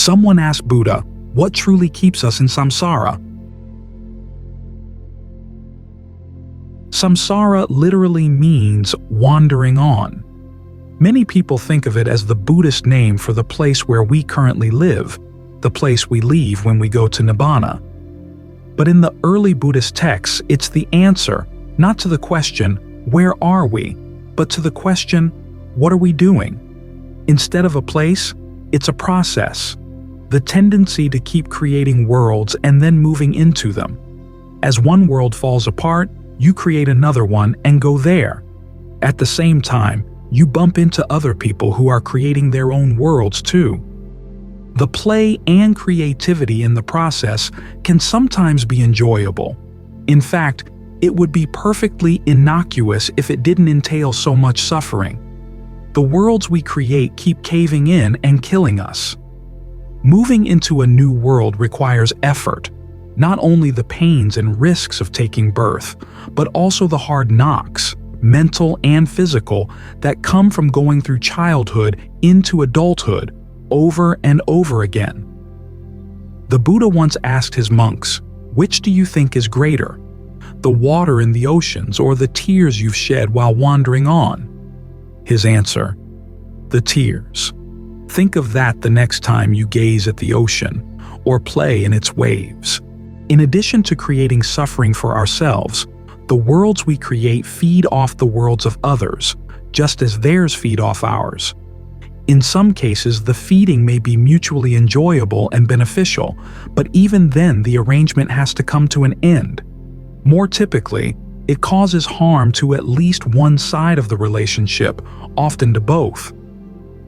Someone asked Buddha, what truly keeps us in samsara? Samsara literally means wandering on. Many people think of it as the Buddhist name for the place where we currently live, the place we leave when we go to Nibbana. But in the early Buddhist texts, it's the answer, not to the question, where are we, but to the question, what are we doing? Instead of a place, it's a process, the tendency to keep creating worlds and then moving into them. As one world falls apart, you create another one and go there. At the same time, you bump into other people who are creating their own worlds too. The play and creativity in the process can sometimes be enjoyable. In fact, it would be perfectly innocuous if it didn't entail so much suffering. The worlds we create keep caving in and killing us. Moving into a new world requires effort, not only the pains and risks of taking birth, but also the hard knocks, mental and physical, that come from going through childhood into adulthood over and over again. The Buddha once asked his monks, which do you think is greater, the water in the oceans or the tears you've shed while wandering on? His answer, the tears. Think of that the next time you gaze at the ocean or play in its waves. In addition to creating suffering for ourselves, the worlds we create feed off the worlds of others, just as theirs feed off ours. In some cases, the feeding may be mutually enjoyable and beneficial, but even then the arrangement has to come to an end. More typically, it causes harm to at least one side of the relationship, often to both.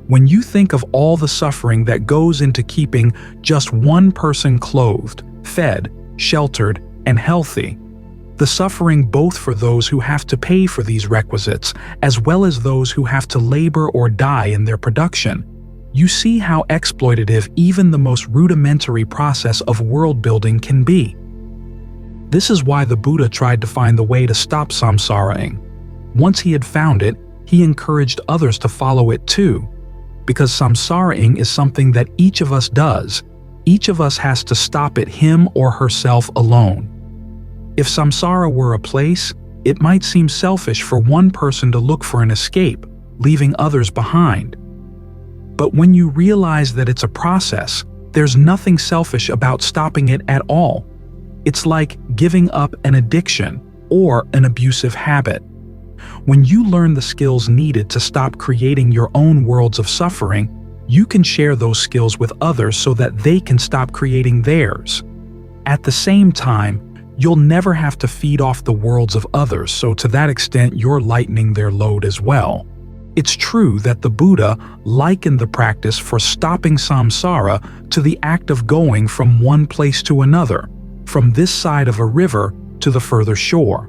When you think of all the suffering that goes into keeping just one person clothed, fed, sheltered, and healthy, the suffering both for those who have to pay for these requisites as well as those who have to labor or die in their production, you see how exploitative even the most rudimentary process of world building can be. This is why the Buddha tried to find the way to stop samsaraing. Once he had found it, he encouraged others to follow it too, because samsaraing is something that each of us does. Each of us has to stop it him or herself alone. If samsara were a place, it might seem selfish for one person to look for an escape, leaving others behind. But when you realize that it's a process, there's nothing selfish about stopping it at all. It's like giving up an addiction or an abusive habit. When you learn the skills needed to stop creating your own worlds of suffering, you can share those skills with others so that they can stop creating theirs. At the same time, you'll never have to feed off the worlds of others, so to that extent you're lightening their load as well. It's true that the Buddha likened the practice for stopping samsara to the act of going from one place to another, from this side of a river to the further shore.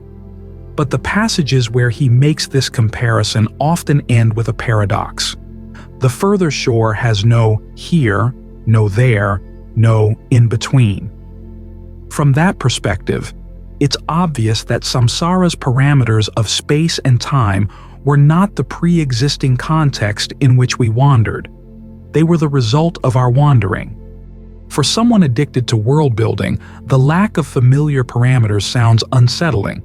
But the passages where he makes this comparison often end with a paradox. The further shore has no here, no there, no in between. From that perspective, it's obvious that samsara's parameters of space and time were not the pre-existing context in which we wandered. They were the result of our wandering. For someone addicted to world building, the lack of familiar parameters sounds unsettling.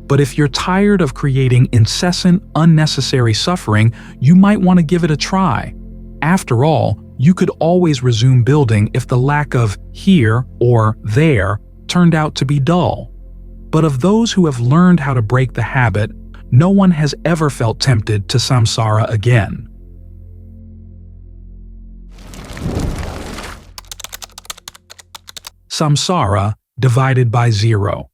But if you're tired of creating incessant, unnecessary suffering, you might want to give it a try. After all, you could always resume building if the lack of here or there turned out to be dull. But of those who have learned how to break the habit, no one has ever felt tempted to samsara again. Samsara divided by zero.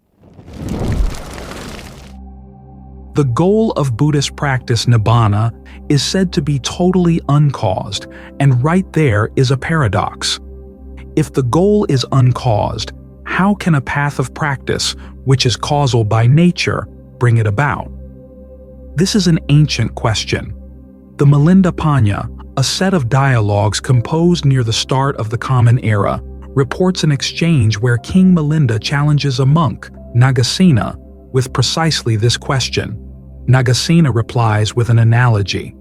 The goal of Buddhist practice Nibbana is said to be totally uncaused, and right there is a paradox. If the goal is uncaused, how can a path of practice, which is causal by nature, bring it about? This is an ancient question. The Nibbāna, a set of dialogues composed near the start of the Common Era, reports an exchange where King Milinda challenges a monk, Nagasena, with precisely this question. Nagasena replies with an analogy.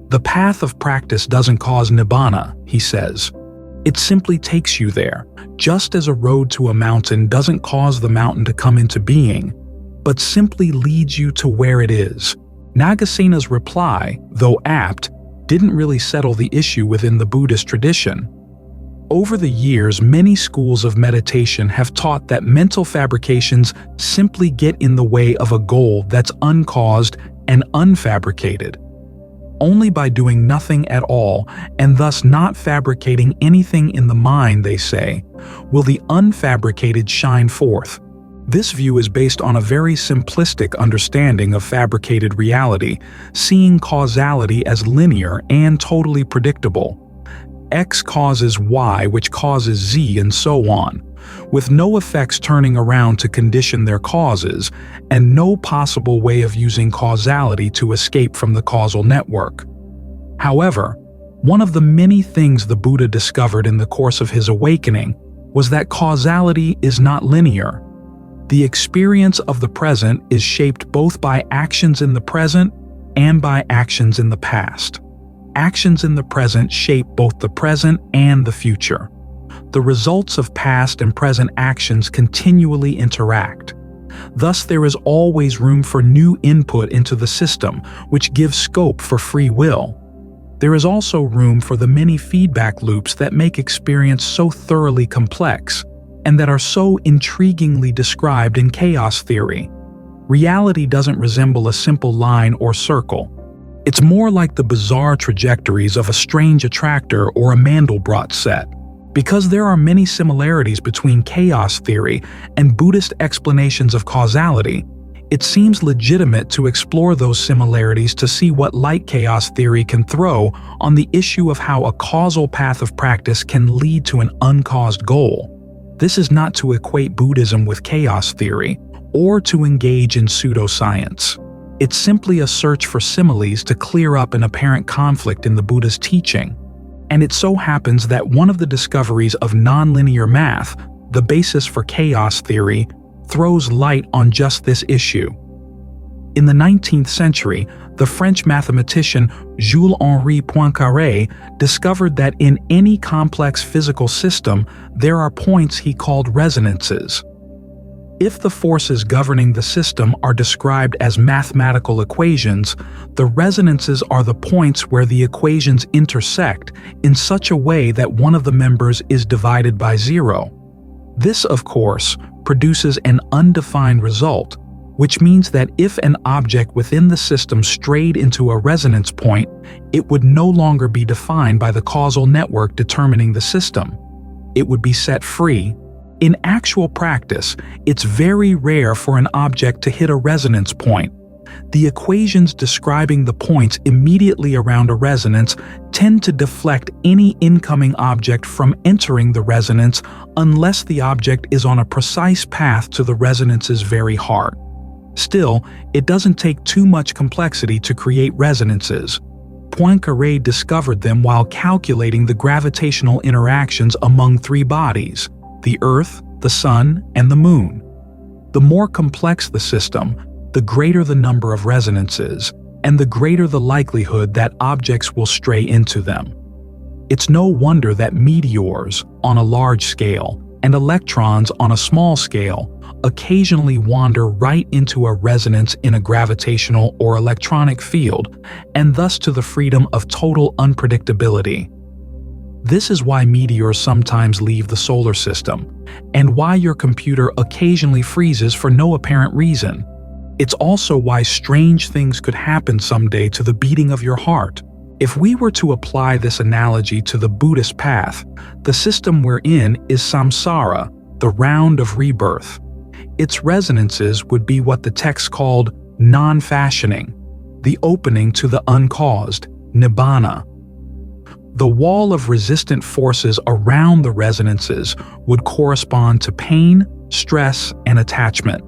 The path of practice doesn't cause Nibbana, he says. It simply takes you there, just as a road to a mountain doesn't cause the mountain to come into being, but simply leads you to where it is. Nagasena's reply, though apt, didn't really settle the issue within the Buddhist tradition. Over the years, many schools of meditation have taught that mental fabrications simply get in the way of a goal that's uncaused and unfabricated. Only by doing nothing at all, and thus not fabricating anything in the mind, they say, will the unfabricated shine forth. This view is based on a very simplistic understanding of fabricated reality, seeing causality as linear and totally predictable. X causes Y, which causes Z, and so on, with no effects turning around to condition their causes, and no possible way of using causality to escape from the causal network. However, one of the many things the Buddha discovered in the course of his awakening was that causality is not linear. The experience of the present is shaped both by actions in the present and by actions in the past. Actions in the present shape both the present and the future. The results of past and present actions continually interact. Thus, there is always room for new input into the system, which gives scope for free will. There is also room for the many feedback loops that make experience so thoroughly complex, and that are so intriguingly described in chaos theory. Reality doesn't resemble a simple line or circle. It's more like the bizarre trajectories of a strange attractor or a Mandelbrot set. Because there are many similarities between chaos theory and Buddhist explanations of causality, it seems legitimate to explore those similarities to see what light chaos theory can throw on the issue of how a causal path of practice can lead to an uncaused goal. This is not to equate Buddhism with chaos theory or to engage in pseudoscience. It's simply a search for similes to clear up an apparent conflict in the Buddha's teaching. And it so happens that one of the discoveries of nonlinear math, the basis for chaos theory, throws light on just this issue. In the 19th century, the French mathematician Jules-Henri Poincaré discovered that in any complex physical system, there are points he called resonances. If the forces governing the system are described as mathematical equations, the resonances are the points where the equations intersect in such a way that one of the members is divided by zero. This, of course, produces an undefined result, which means that if an object within the system strayed into a resonance point, it would no longer be defined by the causal network determining the system. It would be set free. In actual practice, it's very rare for an object to hit a resonance point. The equations describing the points immediately around a resonance tend to deflect any incoming object from entering the resonance unless the object is on a precise path to the resonance's very heart. Still, it doesn't take too much complexity to create resonances. Poincaré discovered them while calculating the gravitational interactions among three bodies: the Earth, the Sun, and the Moon. The more complex the system, the greater the number of resonances, and the greater the likelihood that objects will stray into them. It's no wonder that meteors, on a large scale, and electrons on a small scale, occasionally wander right into a resonance in a gravitational or electronic field, and thus to the freedom of total unpredictability. This is why meteors sometimes leave the solar system, and why your computer occasionally freezes for no apparent reason. It's also why strange things could happen someday to the beating of your heart. If we were to apply this analogy to the Buddhist path, the system we're in is Samsara, the round of rebirth. Its resonances would be what the text called non-fashioning, the opening to the uncaused, Nibbana. The wall of resistant forces around the resonances would correspond to pain, stress, and attachment.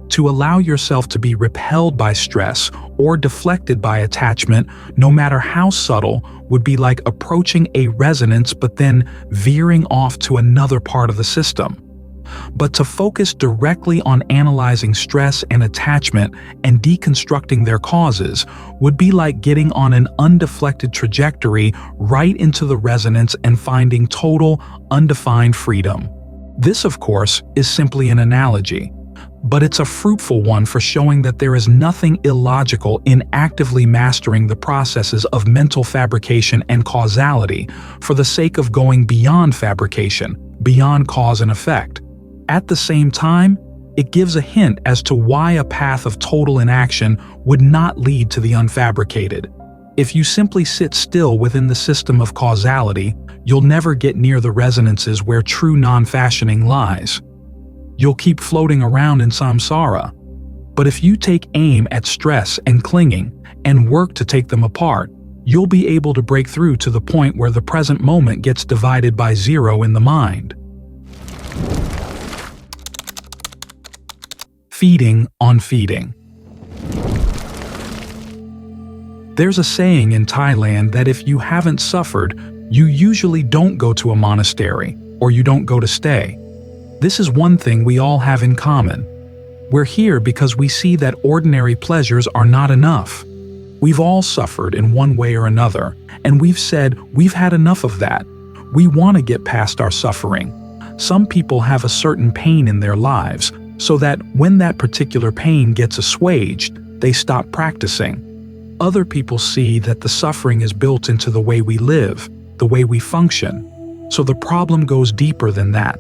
To allow yourself to be repelled by stress or deflected by attachment, no matter how subtle, would be like approaching a resonance but then veering off to another part of the system. But to focus directly on analyzing stress and attachment and deconstructing their causes would be like getting on an undeflected trajectory right into the resonance and finding total, undefined freedom. This, of course, is simply an analogy, but it's a fruitful one for showing that there is nothing illogical in actively mastering the processes of mental fabrication and causality for the sake of going beyond fabrication, beyond cause and effect. At the same time, it gives a hint as to why a path of total inaction would not lead to the unfabricated. If you simply sit still within the system of causality, you'll never get near the resonances where true non-fashioning lies. You'll keep floating around in Samsara. But if you take aim at stress and clinging and work to take them apart, you'll be able to break through to the point where the present moment gets divided by zero in the mind. Feeding on feeding. There's a saying in Thailand that if you haven't suffered, you usually don't go to a monastery, or you don't go to stay. This is one thing we all have in common. We're here because we see that ordinary pleasures are not enough. We've all suffered in one way or another, and we've said we've had enough of that. We want to get past our suffering. Some people have a certain pain in their lives, so that when that particular pain gets assuaged, they stop practicing. Other people see that the suffering is built into the way we live, the way we function, so the problem goes deeper than that.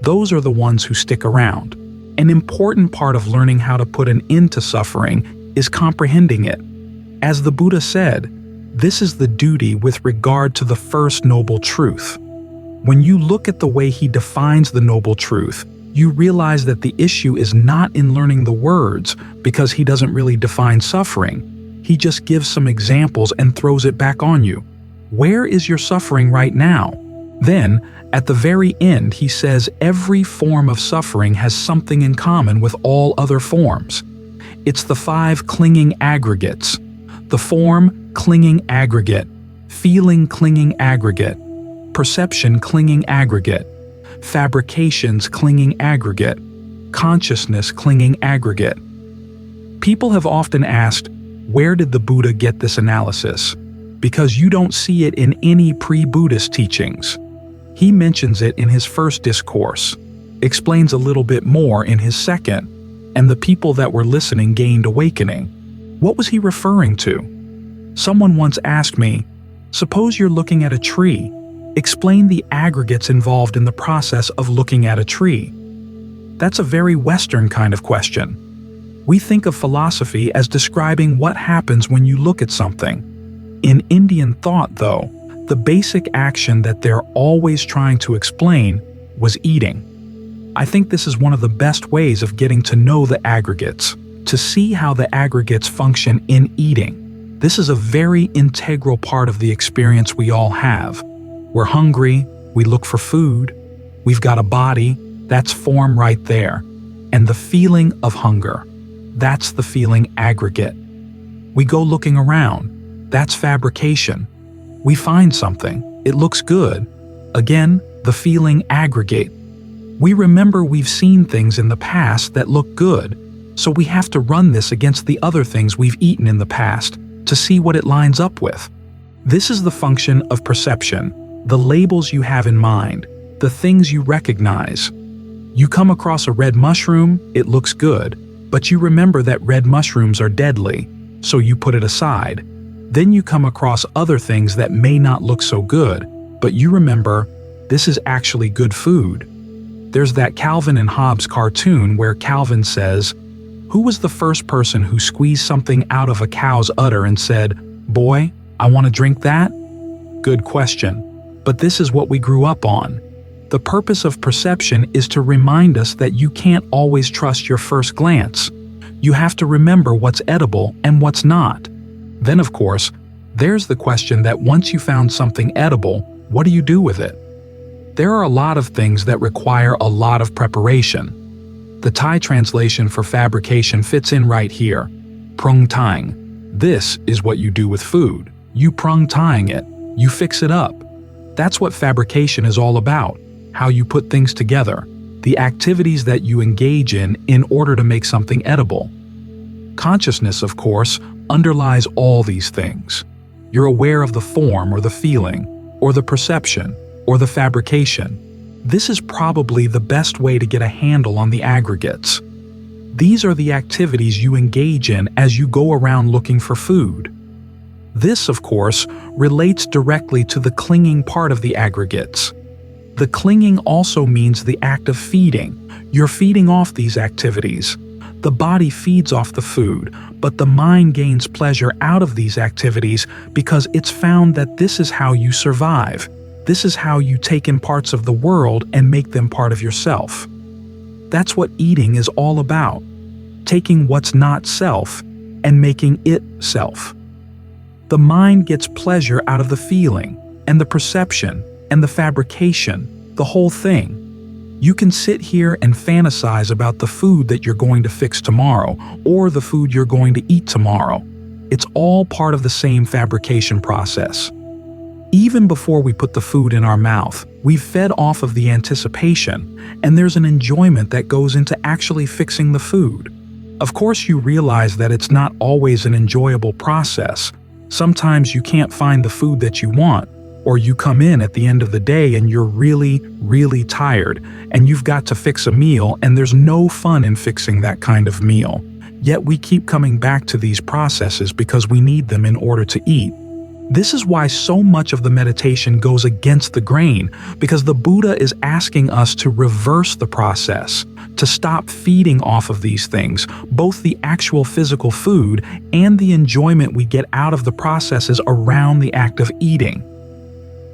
Those are the ones who stick around. An important part of learning how to put an end to suffering is comprehending it. As the Buddha said, this is the duty with regard to the first noble truth. When you look at the way he defines the noble truth, you realize that the issue is not in learning the words, because he doesn't really define suffering. He just gives some examples and throws it back on you. Where is your suffering right now? Then, at the very end, he says every form of suffering has something in common with all other forms. It's the 5 clinging aggregates. The form, clinging aggregate. Feeling, clinging aggregate. Perception, clinging aggregate. Fabrications, clinging aggregate. Consciousness, clinging aggregate. People have often asked, where did the Buddha get this analysis? Because you don't see it in any pre-Buddhist teachings. He mentions it in his first discourse, explains a little bit more in his second, and the people that were listening gained awakening. What was he referring to? Someone once asked me, suppose you're looking at a tree. Explain the aggregates involved in the process of looking at a tree. That's a very Western kind of question. We think of philosophy as describing what happens when you look at something. In Indian thought, though, the basic action that they're always trying to explain was eating. I think this is one of the best ways of getting to know the aggregates, to see how the aggregates function in eating. This is a very integral part of the experience we all have. We're hungry, we look for food, we've got a body, that's form right there. And the feeling of hunger, that's the feeling aggregate. We go looking around, that's fabrication. We find something, it looks good. Again, the feeling aggregate. We remember we've seen things in the past that look good, so we have to run this against the other things we've eaten in the past to see what it lines up with. This is the function of perception, the labels you have in mind, the things you recognize. You come across a red mushroom, it looks good, but you remember that red mushrooms are deadly, so you put it aside. Then you come across other things that may not look so good, but you remember, this is actually good food. There's that Calvin and Hobbes cartoon where Calvin says, "Who was the first person who squeezed something out of a cow's udder and said, 'Boy, I want to drink that?'" Good question. But this is what we grew up on. The purpose of perception is to remind us that you can't always trust your first glance. You have to remember what's edible and what's not. Then, of course, there's the question that once you found something edible, what do you do with it? There are a lot of things that require a lot of preparation. The Thai translation for fabrication fits in right here. Prung tying. This is what you do with food. You prung tying it. You fix it up. That's what fabrication is all about, how you put things together. the activities that you engage in order to make something edible. Consciousness, of course, underlies all these things. You're aware of the form or the feeling, or the perception, or the fabrication. This is probably the best way to get a handle on the aggregates. These are the activities you engage in as you go around looking for food. This, of course, relates directly to the clinging part of the aggregates. The clinging also means the act of feeding. You're feeding off these activities. The body feeds off the food, but the mind gains pleasure out of these activities because it's found that this is how you survive. This is how you take in parts of the world and make them part of yourself. That's what eating is all about, taking what's not self and making it self. The mind gets pleasure out of the feeling, and the perception, and the fabrication, the whole thing. You can sit here and fantasize about the food that you're going to fix tomorrow, or the food you're going to eat tomorrow. It's all part of the same fabrication process. Even before we put the food in our mouth, we've fed off of the anticipation, and there's an enjoyment that goes into actually fixing the food. Of course, you realize that it's not always an enjoyable process. Sometimes you can't find the food that you want, or you come in at the end of the day and you're really, really tired, and you've got to fix a meal, and there's no fun in fixing that kind of meal. Yet we keep coming back to these processes because we need them in order to eat. This is why so much of the meditation goes against the grain, because the Buddha is asking us to reverse the process, to stop feeding off of these things, both the actual physical food and the enjoyment we get out of the processes around the act of eating.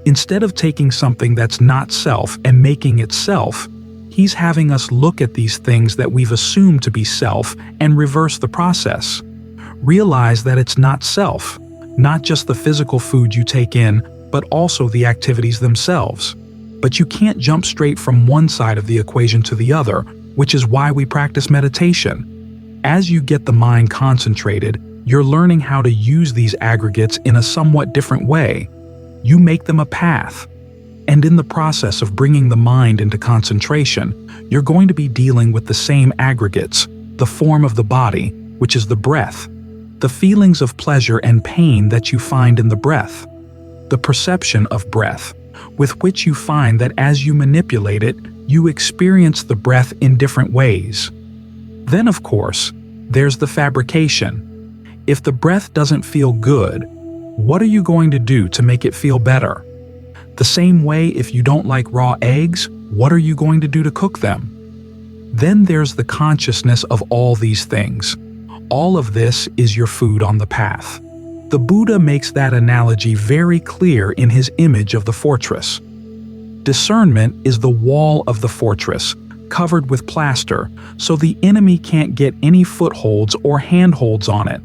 Instead of taking something that's not self and making it self, he's having us look at these things that we've assumed to be self and reverse the process. Realize that it's not self, not just the physical food you take in, but also the activities themselves. But you can't jump straight from one side of the equation to the other, which is why we practice meditation. As you get the mind concentrated, you're learning how to use these aggregates in a somewhat different way. You make them a path. And in the process of bringing the mind into concentration, you're going to be dealing with the same aggregates, the form of the body, which is the breath, the feelings of pleasure and pain that you find in the breath, the perception of breath, with which you find that as you manipulate it, you experience the breath in different ways. Then, of course, there's the fabrication. If the breath doesn't feel good, what are you going to do to make it feel better? The same way, if you don't like raw eggs, what are you going to do to cook them? Then there's the consciousness of all these things. All of this is your food on the path. The Buddha makes that analogy very clear in his image of the fortress. Discernment is the wall of the fortress, covered with plaster, so the enemy can't get any footholds or handholds on it.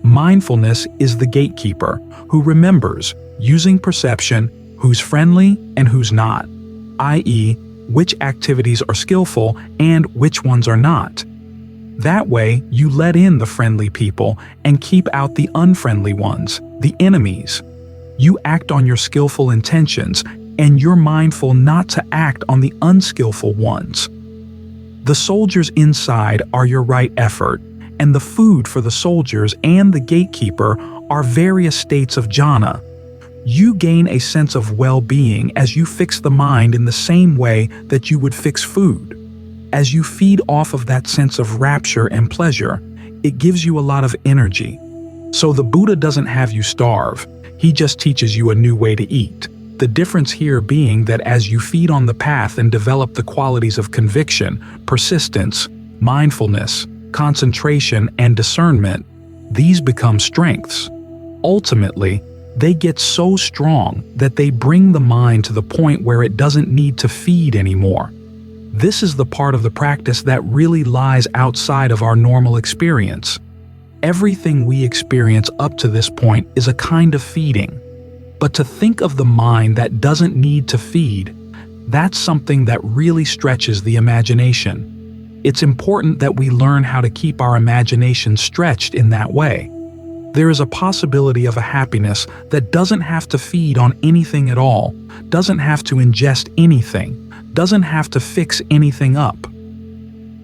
Mindfulness is the gatekeeper who remembers, using perception, who's friendly and who's not, i.e., which activities are skillful and which ones are not. That way, you let in the friendly people and keep out the unfriendly ones, the enemies. You act on your skillful intentions, and you're mindful not to act on the unskillful ones. The soldiers inside are your right effort, and the food for the soldiers and the gatekeeper are various states of jhana. You gain a sense of well-being as you fix the mind in the same way that you would fix food. As you feed off of that sense of rapture and pleasure, it gives you a lot of energy. So the Buddha doesn't have you starve, he just teaches you a new way to eat. The difference here being that as you feed on the path and develop the qualities of conviction, persistence, mindfulness, concentration, and discernment, these become strengths. Ultimately, they get so strong that they bring the mind to the point where it doesn't need to feed anymore. This is the part of the practice that really lies outside of our normal experience. Everything we experience up to this point is a kind of feeding. But to think of the mind that doesn't need to feed, that's something that really stretches the imagination. It's important that we learn how to keep our imagination stretched in that way. There is a possibility of a happiness that doesn't have to feed on anything at all, doesn't have to ingest anything, doesn't have to fix anything up.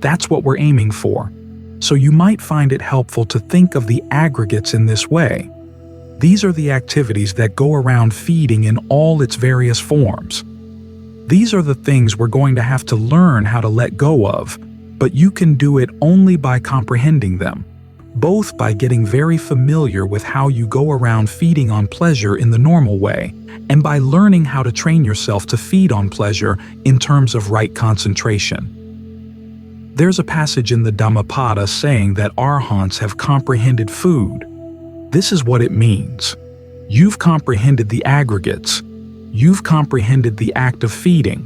That's what we're aiming for. So you might find it helpful to think of the aggregates in this way. These are the activities that go around feeding in all its various forms. These are the things we're going to have to learn how to let go of, but you can do it only by comprehending them, both by getting very familiar with how you go around feeding on pleasure in the normal way, and by learning how to train yourself to feed on pleasure in terms of right concentration. There's a passage in the Dhammapada saying that arhants have comprehended food. This is what it means. You've comprehended the aggregates. You've comprehended the act of feeding.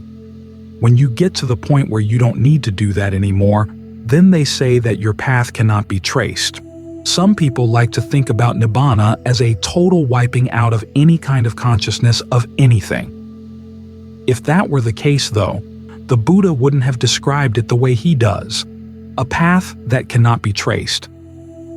When you get to the point where you don't need to do that anymore, then they say that your path cannot be traced. Some people like to think about Nibbāna as a total wiping out of any kind of consciousness of anything. If that were the case, though, the Buddha wouldn't have described it the way he does, a path that cannot be traced.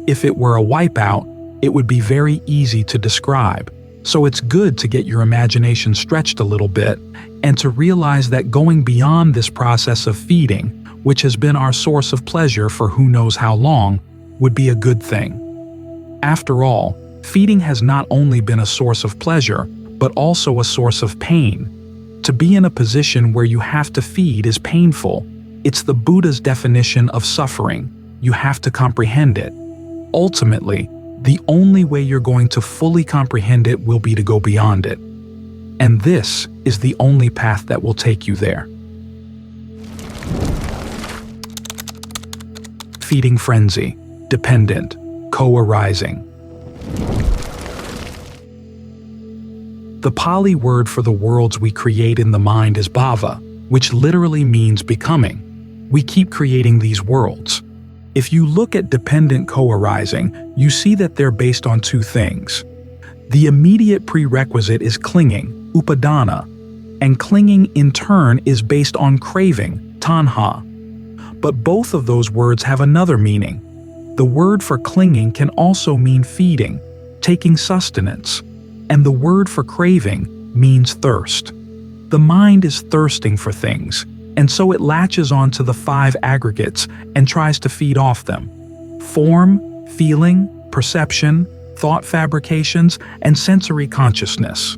If it were a wipeout, it would be very easy to describe, so it's good to get your imagination stretched a little bit and to realize that going beyond this process of feeding, which has been our source of pleasure for who knows how long, would be a good thing. After all, feeding has not only been a source of pleasure, but also a source of pain. To be in a position where you have to feed is painful. It's the Buddha's definition of suffering. You have to comprehend it. Ultimately, the only way you're going to fully comprehend it will be to go beyond it. And this is the only path that will take you there. Feeding frenzy, dependent, co-arising. The Pali word for the worlds we create in the mind is bhava, which literally means becoming. We keep creating these worlds. If you look at dependent co-arising, you see that they're based on two things. The immediate prerequisite is clinging, upadana, and clinging in turn is based on craving, tanha. But both of those words have another meaning. The word for clinging can also mean feeding, taking sustenance, and the word for craving means thirst. The mind is thirsting for things, and so it latches onto the 5 aggregates and tries to feed off them. Form, feeling, perception, thought fabrications, and sensory consciousness.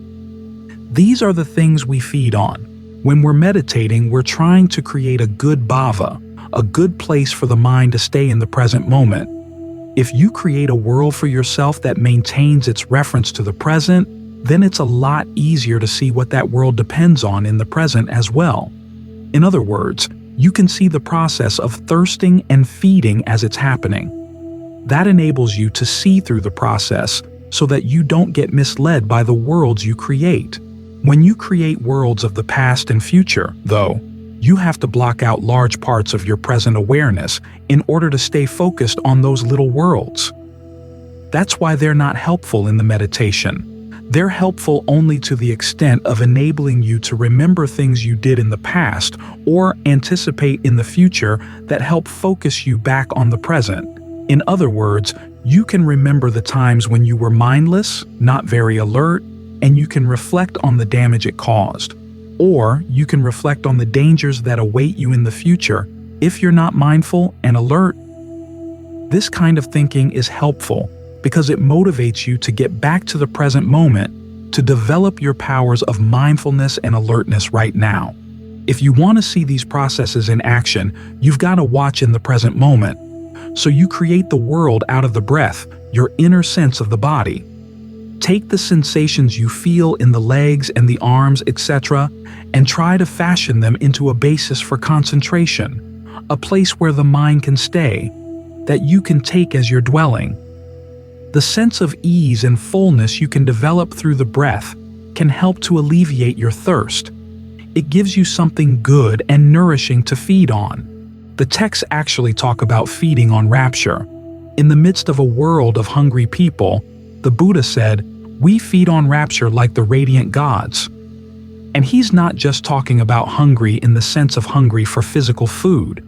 These are the things we feed on. When we're meditating, we're trying to create a good bhava, a good place for the mind to stay in the present moment. If you create a world for yourself that maintains its reference to the present, then it's a lot easier to see what that world depends on in the present as well. In other words, you can see the process of thirsting and feeding as it's happening. That enables you to see through the process so that you don't get misled by the worlds you create. When you create worlds of the past and future, though, you have to block out large parts of your present awareness in order to stay focused on those little worlds. That's why they're not helpful in the meditation. They're helpful only to the extent of enabling you to remember things you did in the past or anticipate in the future that help focus you back on the present. In other words, you can remember the times when you were mindless, not very alert, and you can reflect on the damage it caused. Or you can reflect on the dangers that await you in the future if you're not mindful and alert. This kind of thinking is helpful because it motivates you to get back to the present moment, to develop your powers of mindfulness and alertness right now. If you want to see these processes in action, you've got to watch in the present moment. So you create the world out of the breath, your inner sense of the body. Take the sensations you feel in the legs and the arms, etc., and try to fashion them into a basis for concentration, a place where the mind can stay, that you can take as your dwelling. The sense of ease and fullness you can develop through the breath can help to alleviate your thirst. It gives you something good and nourishing to feed on. The texts actually talk about feeding on rapture. In the midst of a world of hungry people, the Buddha said, "We feed on rapture like the radiant gods." And he's not just talking about hungry in the sense of hungry for physical food.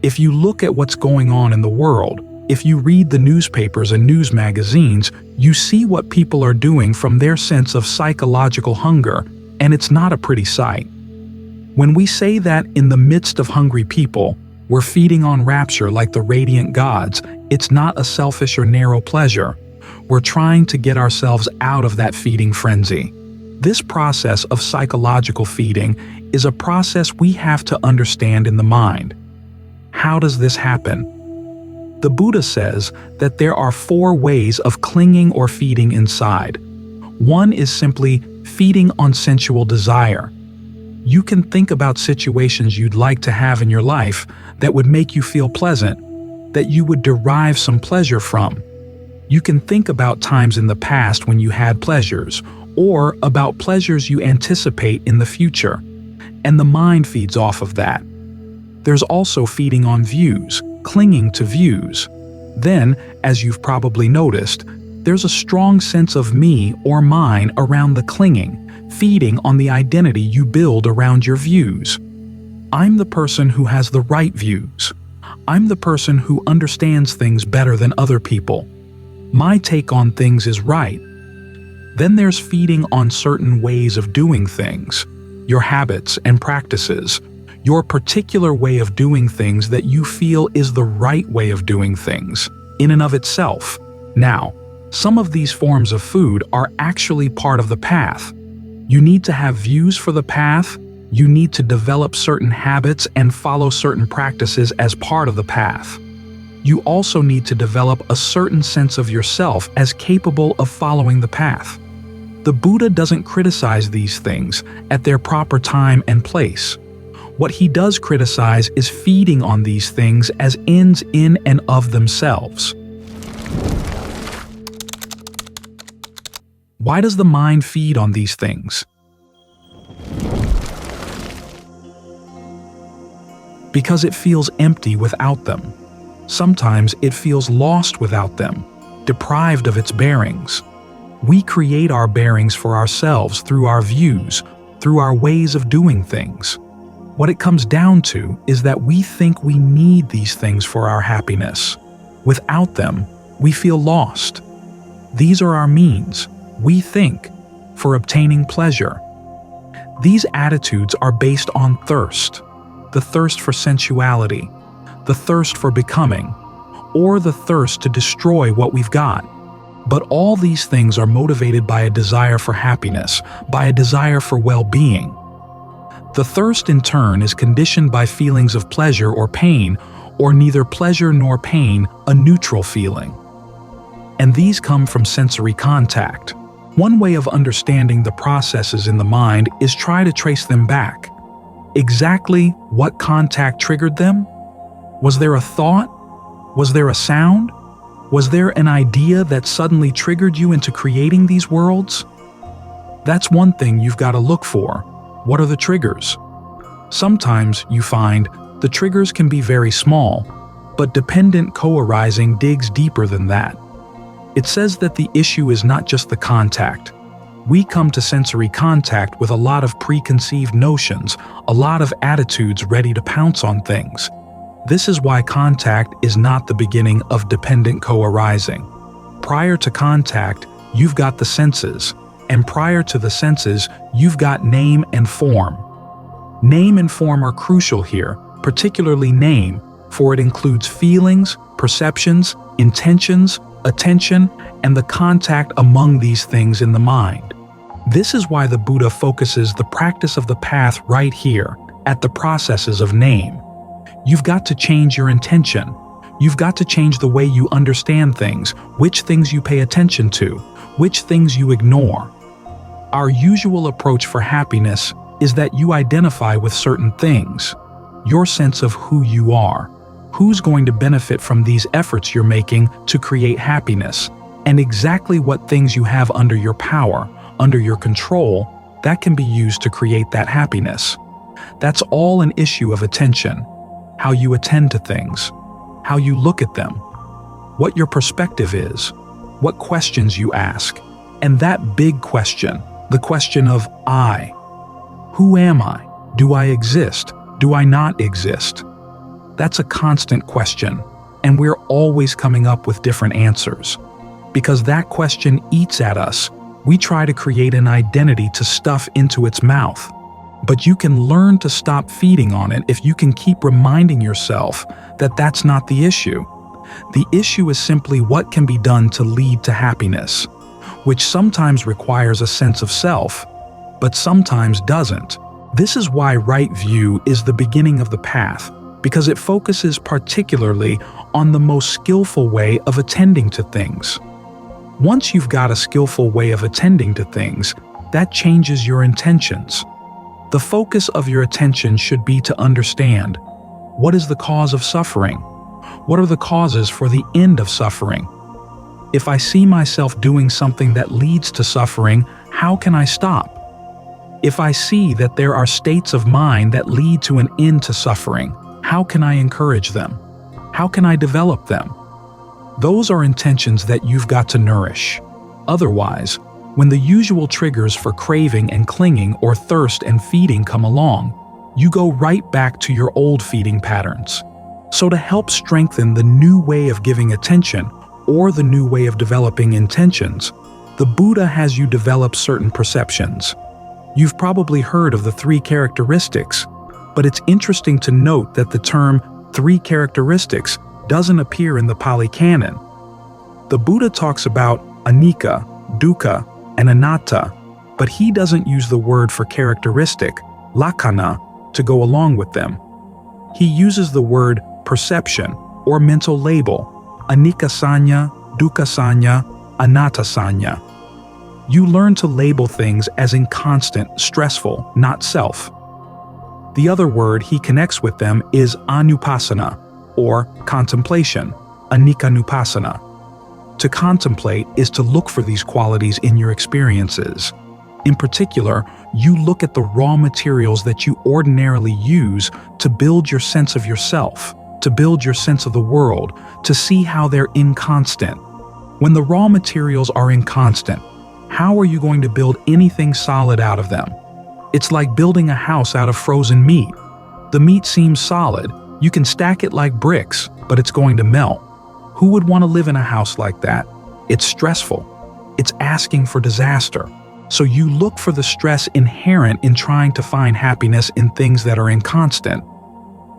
If you look at what's going on in the world, if you read the newspapers and news magazines, you see what people are doing from their sense of psychological hunger, and it's not a pretty sight. When we say that in the midst of hungry people, we're feeding on rapture like the radiant gods, it's not a selfish or narrow pleasure. We're trying to get ourselves out of that feeding frenzy. This process of psychological feeding is a process we have to understand in the mind. How does this happen? The Buddha says that there are 4 ways of clinging or feeding inside. One is simply feeding on sensual desire. You can think about situations you'd like to have in your life that would make you feel pleasant, that you would derive some pleasure from. You can think about times in the past when you had pleasures, or about pleasures you anticipate in the future, and the mind feeds off of that. There's also feeding on views, clinging to views. Then, as you've probably noticed, there's a strong sense of me or mine around the clinging, feeding on the identity you build around your views. I'm the person who has the right views. I'm the person who understands things better than other people. My take on things is right. Then there's feeding on certain ways of doing things, your habits and practices, your particular way of doing things that you feel is the right way of doing things, in and of itself. Now, some of these forms of food are actually part of the path. You need to have views for the path, you need to develop certain habits and follow certain practices as part of the path. You also need to develop a certain sense of yourself as capable of following the path. The Buddha doesn't criticize these things at their proper time and place. What he does criticize is feeding on these things as ends in and of themselves. Why does the mind feed on these things? Because it feels empty without them. Sometimes it feels lost without them, deprived of its bearings. We create our bearings for ourselves through our views, through our ways of doing things. What it comes down to is that we think we need these things for our happiness. Without them, we feel lost. These are our means, we think, for obtaining pleasure. These attitudes are based on thirst, the thirst for sensuality, the thirst for becoming, or the thirst to destroy what we've got. But all these things are motivated by a desire for happiness, by a desire for well-being. The thirst in turn is conditioned by feelings of pleasure or pain, or neither pleasure nor pain, a neutral feeling. And these come from sensory contact. One way of understanding the processes in the mind is try to trace them back. Exactly what contact triggered them? Was there a thought? Was there a sound? Was there an idea that suddenly triggered you into creating these worlds? That's one thing you've got to look for. What are the triggers? Sometimes you find the triggers can be very small, but dependent co-arising digs deeper than that. It says that the issue is not just the contact. We come to sensory contact with a lot of preconceived notions, a lot of attitudes ready to pounce on things. This is why contact is not the beginning of dependent co-arising. Prior to contact, you've got the senses, and prior to the senses, you've got name and form. Name and form are crucial here, particularly name, for it includes feelings, perceptions, intentions, attention, and the contact among these things in the mind. This is why the Buddha focuses the practice of the path right here, at the processes of name. You've got to change your intention. You've got to change the way you understand things, which things you pay attention to, which things you ignore. Our usual approach for happiness is that you identify with certain things, your sense of who you are, who's going to benefit from these efforts you're making to create happiness, and exactly what things you have under your power, under your control, that can be used to create that happiness. That's all an issue of attention. How you attend to things, how you look at them, what your perspective is, what questions you ask, and that big question, the question of I. Who am I? Do I exist? Do I not exist? That's a constant question, and we're always coming up with different answers. Because that question eats at us, we try to create an identity to stuff into its mouth. But you can learn to stop feeding on it if you can keep reminding yourself that that's not the issue. The issue is simply what can be done to lead to happiness, which sometimes requires a sense of self, but sometimes doesn't. This is why right view is the beginning of the path, because it focuses particularly on the most skillful way of attending to things. Once you've got a skillful way of attending to things, that changes your intentions. The focus of your attention should be to understand what is the cause of suffering? What are the causes for the end of suffering? If I see myself doing something that leads to suffering, how can I stop? If I see that there are states of mind that lead to an end to suffering, how can I encourage them? How can I develop them? Those are intentions that you've got to nourish. Otherwise, when the usual triggers for craving and clinging or thirst and feeding come along, you go right back to your old feeding patterns. So to help strengthen the new way of giving attention or the new way of developing intentions, the Buddha has you develop certain perceptions. You've probably heard of the 3 characteristics, but it's interesting to note that the term 3 characteristics doesn't appear in the Pali Canon. The Buddha talks about anicca, dukkha, and anatta, but he doesn't use the word for characteristic, lakkhana, to go along with them. He uses the word perception or mental label, anicca sanya, dukkha sanya, anatta sanya. You learn to label things as inconstant, stressful, not self. The other word he connects with them is anupassana, or contemplation, anicca-nupassana. To contemplate is to look for these qualities in your experiences. In particular, you look at the raw materials that you ordinarily use to build your sense of yourself, to build your sense of the world, to see how they're inconstant. When the raw materials are inconstant, how are you going to build anything solid out of them? It's like building a house out of frozen meat. The meat seems solid, you can stack it like bricks, but it's going to melt. Who would want to live in a house like that? It's stressful. It's asking for disaster. So you look for the stress inherent in trying to find happiness in things that are inconstant.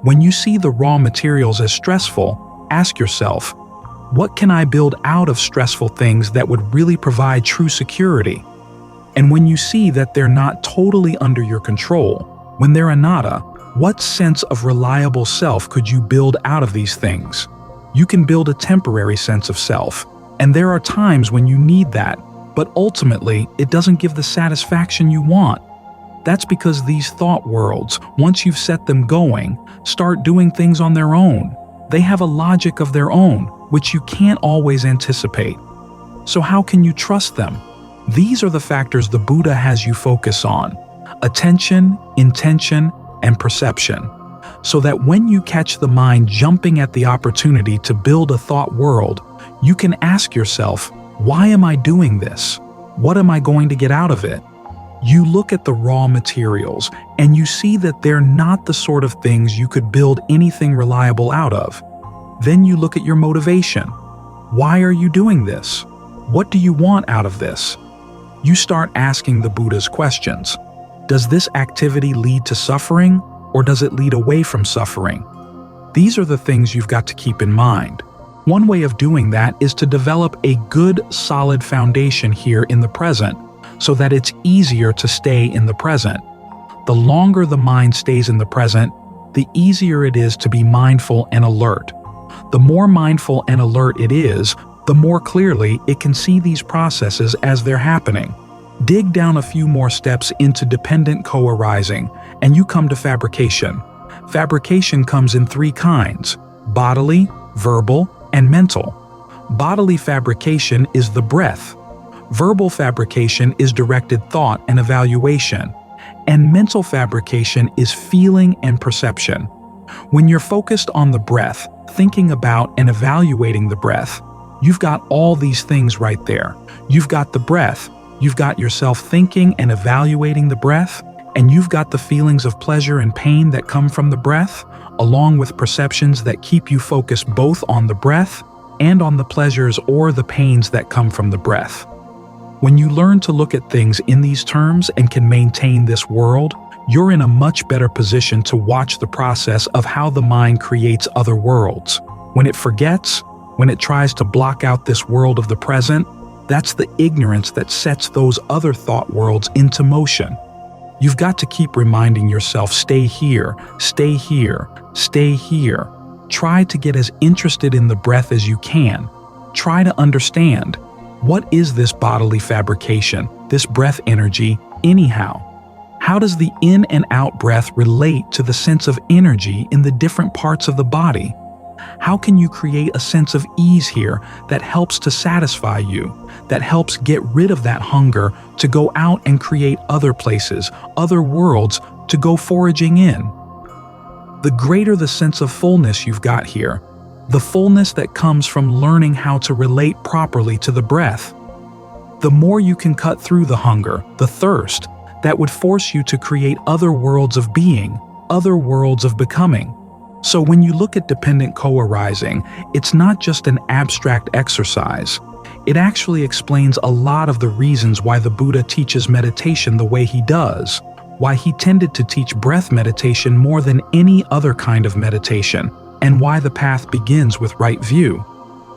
When you see the raw materials as stressful, ask yourself, what can I build out of stressful things that would really provide true security? And when you see that they're not totally under your control, when they're anatta, what sense of reliable self could you build out of these things? You can build a temporary sense of self, and there are times when you need that, but ultimately it doesn't give the satisfaction you want. That's because these thought worlds, once you've set them going, start doing things on their own. They have a logic of their own, which you can't always anticipate. So how can you trust them? These are the factors the Buddha has you focus on: attention, intention, and perception. So that when you catch the mind jumping at the opportunity to build a thought world, you can ask yourself, why am I doing this? What am I going to get out of it? You look at the raw materials and you see that they're not the sort of things you could build anything reliable out of. Then you look at your motivation. Why are you doing this? What do you want out of this? You start asking the Buddha's questions. Does this activity lead to suffering, or does it lead away from suffering? These are the things you've got to keep in mind. One way of doing that is to develop a good, solid foundation here in the present, so that it's easier to stay in the present. The longer the mind stays in the present, the easier it is to be mindful and alert. The more mindful and alert it is, the more clearly it can see these processes as they're happening. Dig down a few more steps into dependent co-arising, and you come to fabrication. Fabrication comes in 3 kinds: bodily, verbal, and mental. Bodily fabrication is the breath. Verbal fabrication is directed thought and evaluation. And mental fabrication is feeling and perception. When you're focused on the breath, thinking about and evaluating the breath, you've got all these things right there. You've got the breath, you've got yourself thinking and evaluating the breath, and you've got the feelings of pleasure and pain that come from the breath, along with perceptions that keep you focused both on the breath and on the pleasures or the pains that come from the breath. When you learn to look at things in these terms and can maintain this world, you're in a much better position to watch the process of how the mind creates other worlds. When it forgets, when it tries to block out this world of the present, that's the ignorance that sets those other thought worlds into motion. You've got to keep reminding yourself, stay here, stay here, stay here. Try to get as interested in the breath as you can. Try to understand, what is this bodily fabrication, this breath energy, anyhow? How does the in and out breath relate to the sense of energy in the different parts of the body? How can you create a sense of ease here that helps to satisfy you, that helps get rid of that hunger to go out and create other places, other worlds to go foraging in? The greater the sense of fullness you've got here, the fullness that comes from learning how to relate properly to the breath, the more you can cut through the hunger, the thirst, that would force you to create other worlds of being, other worlds of becoming. So when you look at dependent co-arising, it's not just an abstract exercise. It actually explains a lot of the reasons why the Buddha teaches meditation the way he does, why he tended to teach breath meditation more than any other kind of meditation, and why the path begins with right view.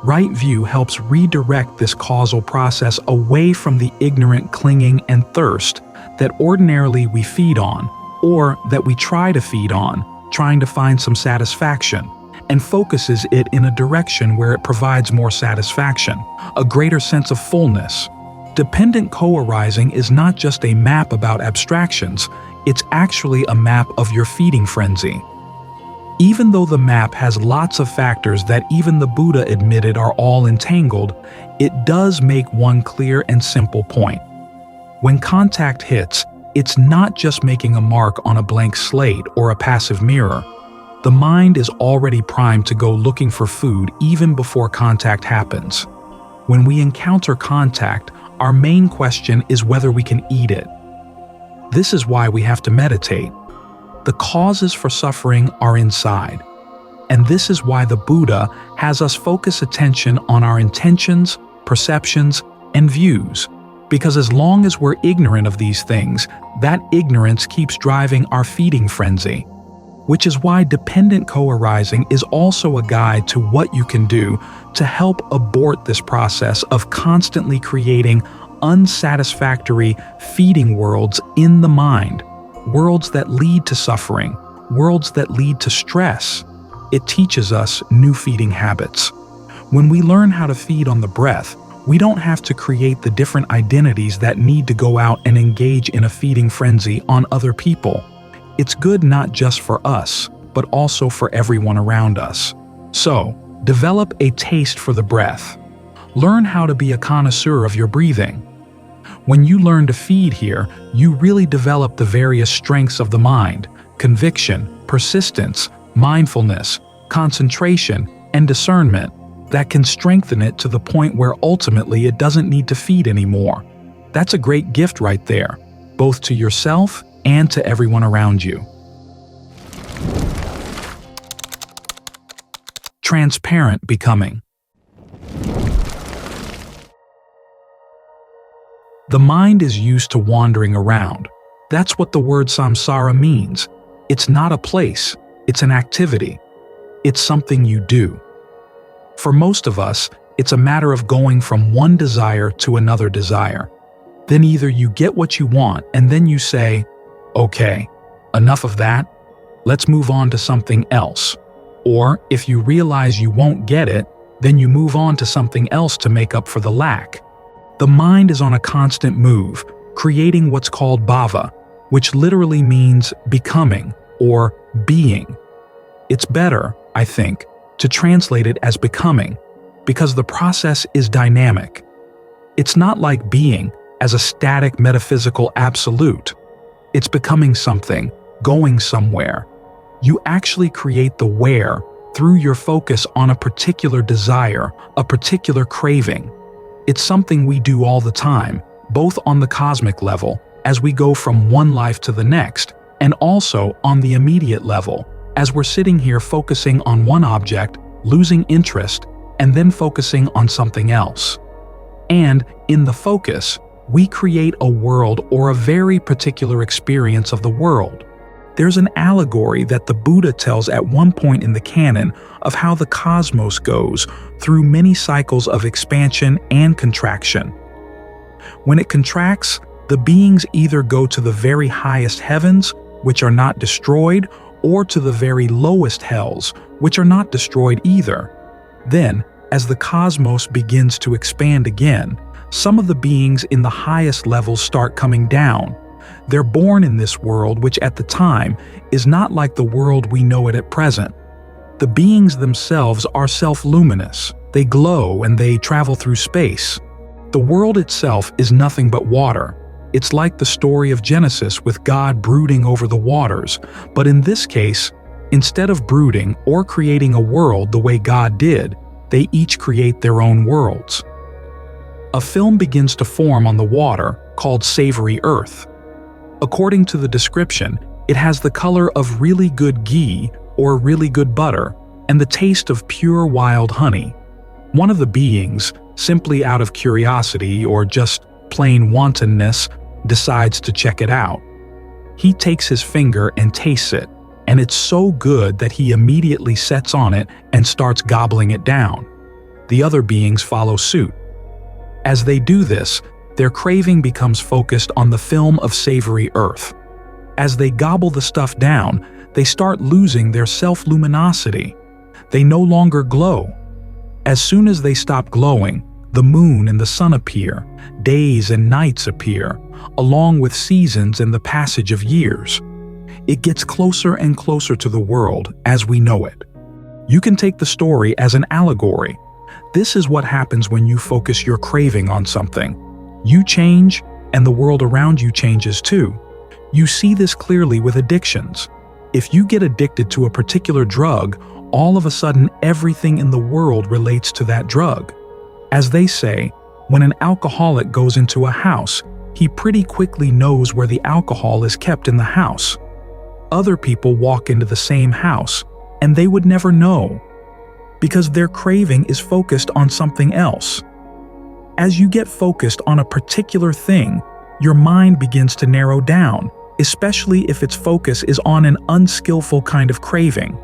Right view helps redirect this causal process away from the ignorant clinging and thirst that ordinarily we feed on, or that we try to feed on, trying to find some satisfaction, and focuses it in a direction where it provides more satisfaction, a greater sense of fullness. Dependent co-arising is not just a map about abstractions, it's actually a map of your feeding frenzy. Even though the map has lots of factors that even the Buddha admitted are all entangled, it does make one clear and simple point. When contact hits, it's not just making a mark on a blank slate or a passive mirror. The mind is already primed to go looking for food even before contact happens. When we encounter contact, our main question is whether we can eat it. This is why we have to meditate. The causes for suffering are inside. And this is why the Buddha has us focus attention on our intentions, perceptions, and views. Because as long as we're ignorant of these things, that ignorance keeps driving our feeding frenzy. Which is why dependent co-arising is also a guide to what you can do to help abort this process of constantly creating unsatisfactory feeding worlds in the mind, worlds that lead to suffering, worlds that lead to stress. It teaches us new feeding habits. When we learn how to feed on the breath, we don't have to create the different identities that need to go out and engage in a feeding frenzy on other people. It's good not just for us, but also for everyone around us. So, develop a taste for the breath. Learn how to be a connoisseur of your breathing. When you learn to feed here, you really develop the various strengths of the mind: conviction, persistence, mindfulness, concentration, and discernment that can strengthen it to the point where ultimately it doesn't need to feed anymore. That's a great gift right there, both to yourself and to everyone around you. Transparent becoming. The mind is used to wandering around. That's what the word Samsara means. It's not a place, it's an activity. It's something you do. For most of us, it's a matter of going from one desire to another desire. Then either you get what you want and then you say, okay, enough of that, let's move on to something else. Or if you realize you won't get it, then you move on to something else to make up for the lack. The mind is on a constant move, creating what's called bhava, which literally means becoming or being. It's better, I think, to translate it as becoming, because the process is dynamic. It's not like being as a static metaphysical absolute. It's becoming something, going somewhere. You actually create the where through your focus on a particular desire, a particular craving. It's something we do all the time, both on the cosmic level, as we go from one life to the next, and also on the immediate level, as we're sitting here focusing on one object, losing interest, and then focusing on something else. And in the focus, We create a world or a very particular experience of the world. There's an allegory that the Buddha tells at one point in the canon of how the cosmos goes through many cycles of expansion and contraction. When it contracts, the beings either go to the very highest heavens, which are not destroyed, or to the very lowest hells, which are not destroyed either. Then, as the cosmos begins to expand again, some of the beings in the highest levels start coming down. They're born in this world, which at the time is not like the world we know it at present. The beings themselves are self-luminous. They glow and they travel through space. The world itself is nothing but water. It's like the story of Genesis with God brooding over the waters, but in this case, instead of brooding or creating a world the way God did, they each create their own worlds. A film begins to form on the water called savory earth. According to the description, it has the color of really good ghee or really good butter and the taste of pure wild honey. One of the beings, simply out of curiosity or just plain wantonness, decides to check it out. He takes his finger and tastes it, and it's so good that he immediately sets on it and starts gobbling it down. The other beings follow suit. As they do this, their craving becomes focused on the film of savory earth. As they gobble the stuff down, they start losing their self-luminosity. They no longer glow. As soon as they stop glowing, the moon and the sun appear, days and nights appear, along with seasons and the passage of years. It gets closer and closer to the world as we know it. You can take the story as an allegory. This is what happens when you focus your craving on something. You change, and the world around you changes too. You see this clearly with addictions. If you get addicted to a particular drug, all of a sudden everything in the world relates to that drug. As they say, when an alcoholic goes into a house, he pretty quickly knows where the alcohol is kept in the house. Other people walk into the same house, and they would never know, because their craving is focused on something else. As you get focused on a particular thing, your mind begins to narrow down, especially if its focus is on an unskillful kind of craving.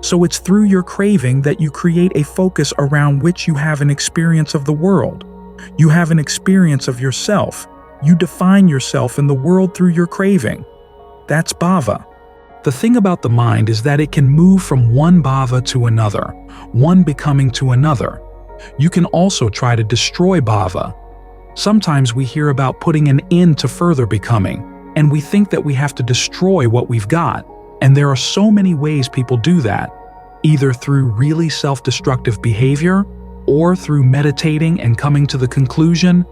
So it's through your craving that you create a focus around which you have an experience of the world. You have an experience of yourself. You define yourself in the world through your craving. That's bhava. The thing about the mind is that it can move from one bhava to another, one becoming to another. You can also try to destroy bhava. Sometimes we hear about putting an end to further becoming, and we think that we have to destroy what we've got. And there are so many ways people do that, either through really self-destructive behavior or through meditating and coming to the conclusion,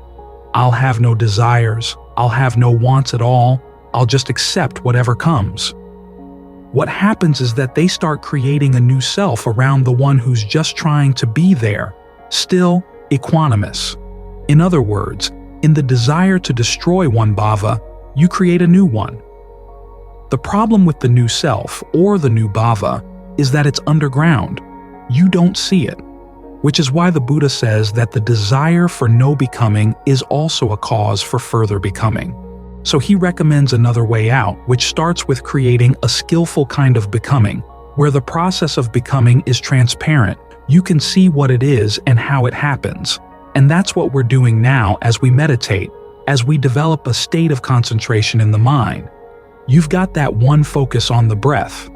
I'll have no desires, I'll have no wants at all, I'll just accept whatever comes. What happens is that they start creating a new self around the one who's just trying to be there, still equanimous. In other words, in the desire to destroy one bhava, you create a new one. The problem with the new self, or the new bhava, is that it's underground. You don't see it. Which is why the Buddha says that the desire for no becoming is also a cause for further becoming. So he recommends another way out, which starts with creating a skillful kind of becoming, where the process of becoming is transparent. You can see what it is and how it happens. And that's what we're doing now as we meditate, as we develop a state of concentration in the mind. You've got that one focus on the breath.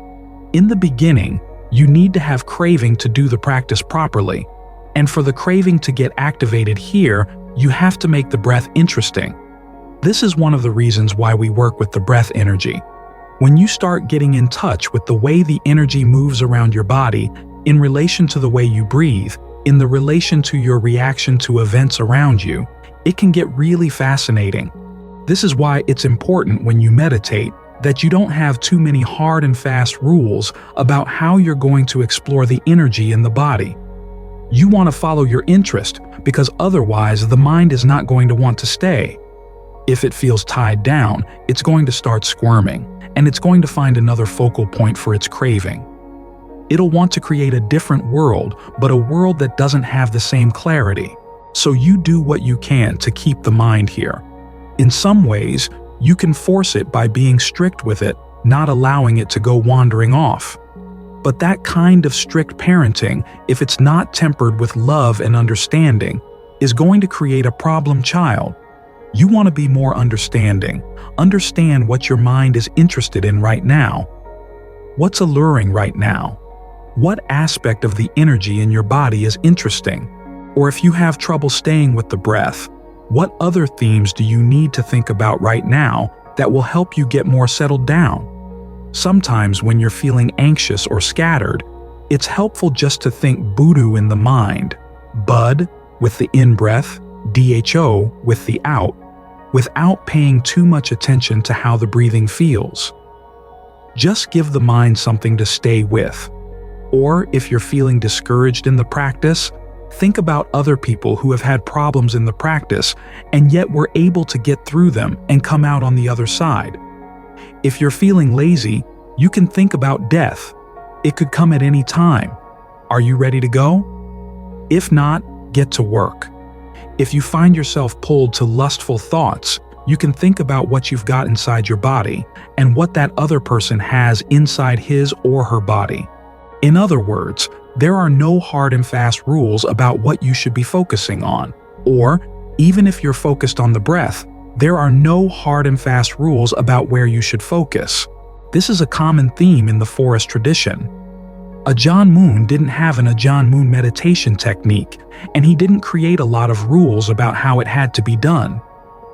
In the beginning, you need to have craving to do the practice properly. And for the craving to get activated here, you have to make the breath interesting. This is one of the reasons why we work with the breath energy. When you start getting in touch with the way the energy moves around your body in relation to the way you breathe, in the relation to your reaction to events around you, it can get really fascinating. This is why it's important when you meditate that you don't have too many hard and fast rules about how you're going to explore the energy in the body. You want to follow your interest because otherwise the mind is not going to want to stay. If it feels tied down, it's going to start squirming, and it's going to find another focal point for its craving. It'll want to create a different world, but a world that doesn't have the same clarity. So you do what you can to keep the mind here. In some ways, you can force it by being strict with it, not allowing it to go wandering off. But that kind of strict parenting, if it's not tempered with love and understanding, is going to create a problem child. You want to be more understanding. Understand what your mind is interested in right now. What's alluring right now? What aspect of the energy in your body is interesting? Or if you have trouble staying with the breath, what other themes do you need to think about right now that will help you get more settled down? Sometimes when you're feeling anxious or scattered, it's helpful just to think Buddha in the mind, Bud with the in-breath, DHO with the out, without paying too much attention to how the breathing feels. Just give the mind something to stay with. Or if you're feeling discouraged in the practice, think about other people who have had problems in the practice and yet were able to get through them and come out on the other side. If you're feeling lazy, you can think about death. It could come at any time. Are you ready to go? If not, get to work. If you find yourself pulled to lustful thoughts, you can think about what you've got inside your body and what that other person has inside his or her body. In other words, there are no hard and fast rules about what you should be focusing on. Or, even if you're focused on the breath, there are no hard and fast rules about where you should focus. This is a common theme in the forest tradition. Ajahn Mun didn't have an Ajahn Mun meditation technique, and he didn't create a lot of rules about how it had to be done.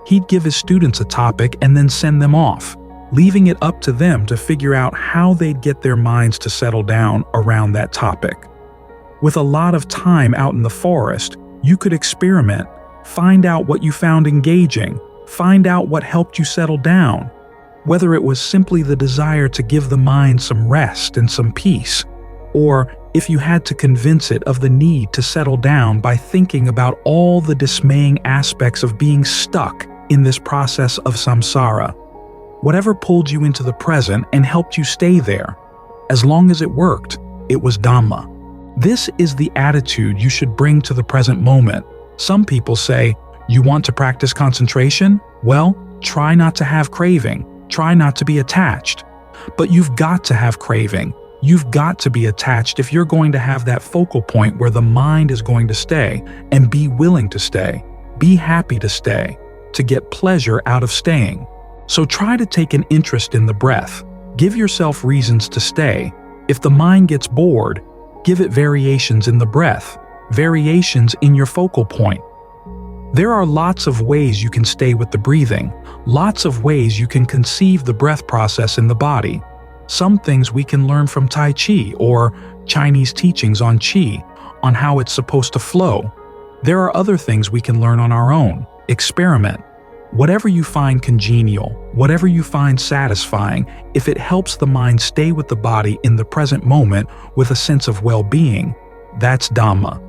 He'd give his students a topic and then send them off, leaving it up to them to figure out how they'd get their minds to settle down around that topic. With a lot of time out in the forest, you could experiment, find out what you found engaging, find out what helped you settle down, whether it was simply the desire to give the mind some rest and some peace, or if you had to convince it of the need to settle down by thinking about all the dismaying aspects of being stuck in this process of samsara. Whatever pulled you into the present and helped you stay there, as long as it worked, it was Dhamma. This is the attitude you should bring to the present moment. Some people say, you want to practice concentration? Well, try not to have craving. Try not to be attached. But you've got to have craving. You've got to be attached if you're going to have that focal point where the mind is going to stay and be willing to stay, be happy to stay, to get pleasure out of staying. So try to take an interest in the breath. Give yourself reasons to stay. If the mind gets bored, give it variations in the breath, variations in your focal point. There are lots of ways you can stay with the breathing, lots of ways you can conceive the breath process in the body. Some things we can learn from Tai Chi or Chinese teachings on Qi, on how it's supposed to flow. There are other things we can learn on our own. Experiment. Whatever you find congenial, whatever you find satisfying, if it helps the mind stay with the body in the present moment with a sense of well-being, that's Dhamma.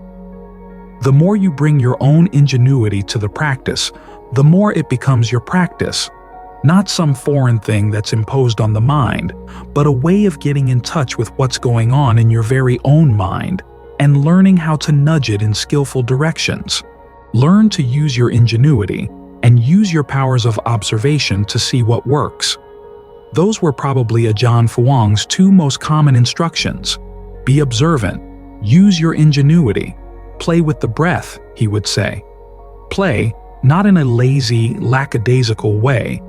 The more you bring your own ingenuity to the practice, the more it becomes your practice. Not some foreign thing that's imposed on the mind, but a way of getting in touch with what's going on in your very own mind and learning how to nudge it in skillful directions. Learn to use your ingenuity and use your powers of observation to see what works. Those were probably Ajahn Fuang's two most common instructions. Be observant, use your ingenuity, play with the breath, he would say. Play, not in a lazy, lackadaisical way,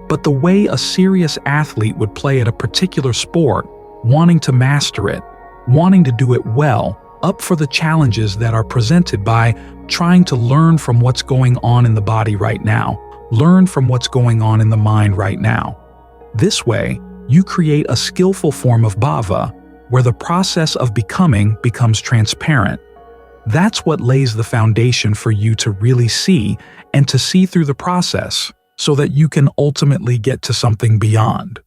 but the way a serious athlete would play at a particular sport, wanting to master it, wanting to do it well, up for the challenges that are presented by trying to learn from what's going on in the body right now, learn from what's going on in the mind right now. This way, you create a skillful form of bhava, where the process of becoming becomes transparent. That's what lays the foundation for you to really see and to see through the process, so that you can ultimately get to something beyond.